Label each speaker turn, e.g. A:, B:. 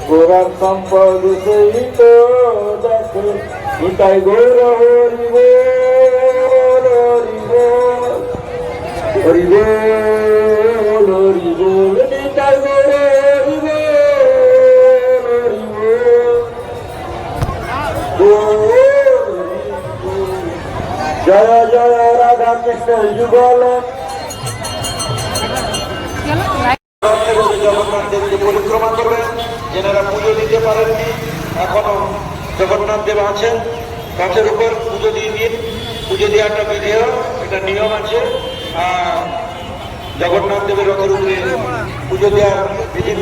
A: গোরার সম্পদ সেই তো দেখে নিতাই গৌর হরি বল হরি বল হরি বল নিতাই গৌর হরি বল জয় জয় রাধা কৃষ্ণ যুগল। জগন্নাথ দেবকে পরিক্রমা করবেন যেনারা পুজো দিতে পারেননি, এখনো জগন্নাথ দেব আছেন, গাছের উপর পুজো দিয়ে দিন। পুজো দেওয়াটা বিধেয়, এটা নিয়ম আছে। জগন্নাথ দেবের রথের উপরে পুজো দেওয়ার বিধি